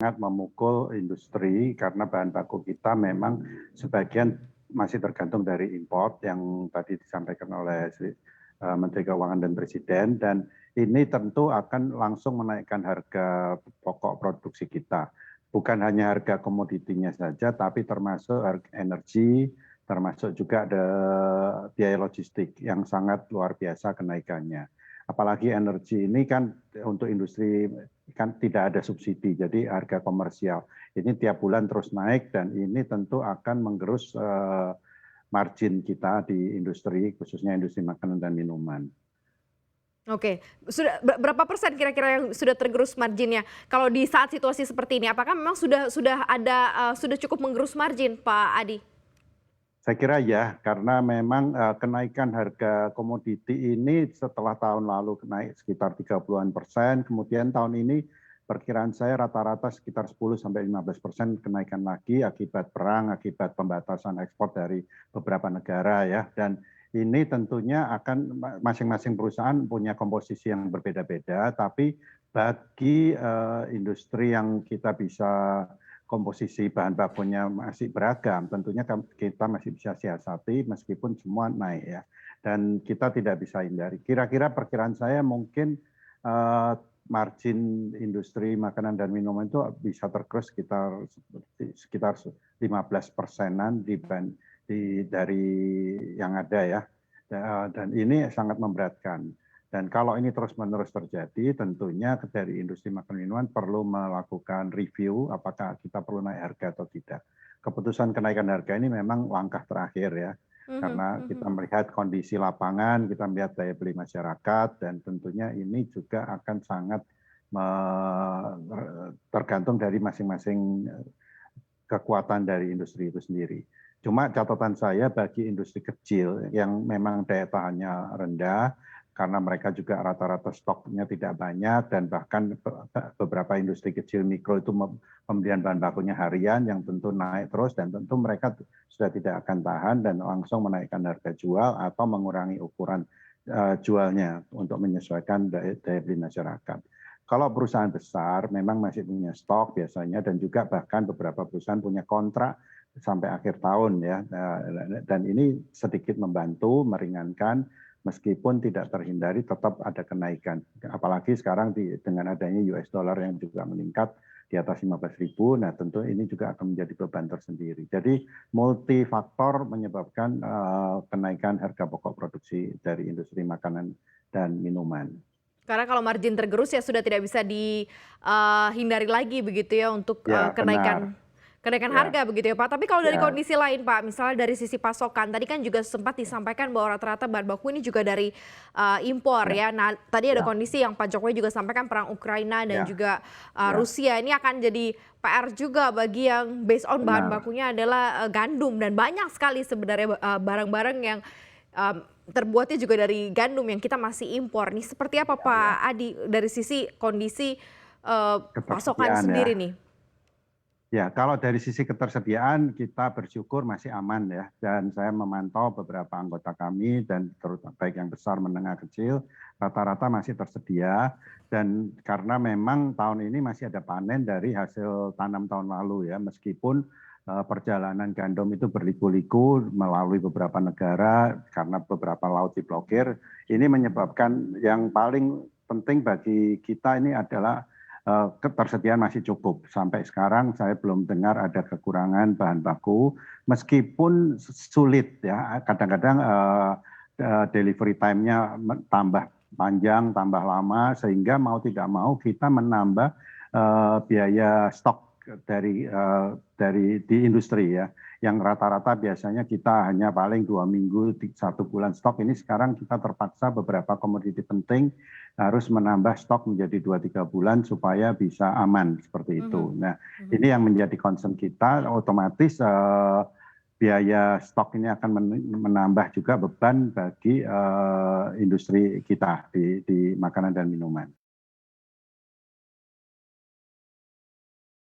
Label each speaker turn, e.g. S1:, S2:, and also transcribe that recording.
S1: sangat memukul industri karena bahan baku kita memang sebagian masih tergantung dari import yang tadi disampaikan oleh Menteri Keuangan dan Presiden, dan ini tentu akan langsung menaikkan harga pokok produksi kita. Bukan hanya harga komoditinya saja, tapi termasuk harga energi, termasuk juga ada biaya logistik yang sangat luar biasa kenaikannya. Apalagi energi ini kan untuk industri kan tidak ada subsidi, jadi harga komersial. Ini tiap bulan terus naik dan ini tentu akan menggerus margin kita di industri, khususnya industri makanan dan minuman.
S2: Oke, sudah berapa persen kira-kira yang sudah tergerus marginnya? Kalau di saat situasi seperti ini, apakah memang sudah ada, sudah cukup menggerus margin, Pak Adi?
S1: Saya kira ya, karena memang kenaikan harga komoditi ini setelah tahun lalu naik sekitar 30-an%, kemudian tahun ini perkiraan saya rata-rata sekitar 10-15% kenaikan lagi akibat perang, akibat pembatasan ekspor dari beberapa negara ya. Dan ini tentunya akan masing-masing perusahaan punya komposisi yang berbeda-beda, tapi bagi industri yang kita bisa komposisi bahan bakunya masih beragam, tentunya kita masih bisa siasati meskipun semua naik ya. Dan kita tidak bisa hindari. Kira-kira perkiraan saya mungkin margin industri makanan dan minuman itu bisa tergerus sekitar 15%-an dari yang ada ya. Dan ini sangat memberatkan. Dan kalau ini terus-menerus terjadi, tentunya dari industri makanan minuman perlu melakukan review apakah kita perlu naik harga atau tidak. Keputusan kenaikan harga ini memang langkah terakhir ya,
S2: Mhm
S1: karena kita
S2: mhm.
S1: melihat kondisi lapangan, kita melihat daya beli masyarakat, dan tentunya ini juga akan sangat tergantung dari masing-masing kekuatan dari industri itu sendiri. Cuma catatan saya bagi industri kecil yang memang daya tahannya rendah, karena mereka juga rata-rata stoknya tidak banyak, dan bahkan beberapa industri kecil mikro itu pembelian bahan bakunya harian yang tentu naik terus, dan tentu mereka sudah tidak akan tahan dan langsung menaikkan harga jual atau mengurangi ukuran jualnya untuk menyesuaikan daya beli masyarakat. Kalau perusahaan besar memang masih punya stok biasanya, dan juga bahkan beberapa perusahaan punya kontrak sampai akhir tahun ya, dan ini sedikit membantu meringankan meskipun tidak terhindari tetap ada kenaikan. Apalagi sekarang dengan adanya US dollar yang juga meningkat di atas 15.000, nah tentu ini juga akan menjadi beban tersendiri. Jadi multifaktor menyebabkan kenaikan harga pokok produksi dari industri makanan dan minuman.
S2: Karena kalau margin tergerus ya sudah tidak bisa dihindari lagi begitu ya untuk,
S1: Ya, benar.
S2: kenaikan
S1: Ya,
S2: harga begitu ya, Pak. Tapi kalau dari
S1: ya,
S2: kondisi lain, Pak, misalnya dari sisi pasokan, tadi kan juga sempat disampaikan bahwa rata-rata bahan baku ini juga dari, impor
S1: ya,
S2: ya. Nah, tadi ada
S1: ya,
S2: kondisi yang Pak Jokowi juga sampaikan perang Ukraina dan
S1: ya,
S2: juga,
S1: ya,
S2: Rusia. Ini akan jadi PR juga bagi yang based on bahan
S1: benar.
S2: bakunya adalah, gandum dan banyak sekali sebenarnya barang-barang yang, terbuatnya juga dari gandum yang kita masih impor nih. Seperti apa
S1: Ya, ya.
S2: Pak Adi dari sisi kondisi, pasokan
S1: Ketersediaan ya.
S2: sendiri nih?
S1: Ya, kalau dari sisi ketersediaan kita bersyukur masih aman ya, dan saya memantau beberapa anggota kami dan terutama baik yang besar, menengah, kecil, rata-rata masih tersedia, dan karena memang tahun ini masih ada panen dari hasil tanam tahun lalu ya, meskipun perjalanan gandum itu berliku-liku melalui beberapa negara karena beberapa laut diblokir. Ini menyebabkan yang paling penting bagi kita ini adalah ketersediaan masih cukup. Sampai sekarang saya belum dengar ada kekurangan bahan baku, meskipun sulit ya, kadang-kadang delivery time-nya tambah panjang, tambah lama, sehingga mau tidak mau kita menambah biaya stok di industri ya, yang rata-rata biasanya kita hanya paling 2 minggu, 1 bulan stok. Ini sekarang kita terpaksa beberapa komoditi penting harus menambah stok menjadi 2-3 bulan supaya bisa aman seperti itu.
S2: Mhm
S1: Nah,
S2: mhm.
S1: ini yang menjadi concern kita, otomatis biaya stok ini akan menambah juga beban bagi industri kita di makanan dan minuman.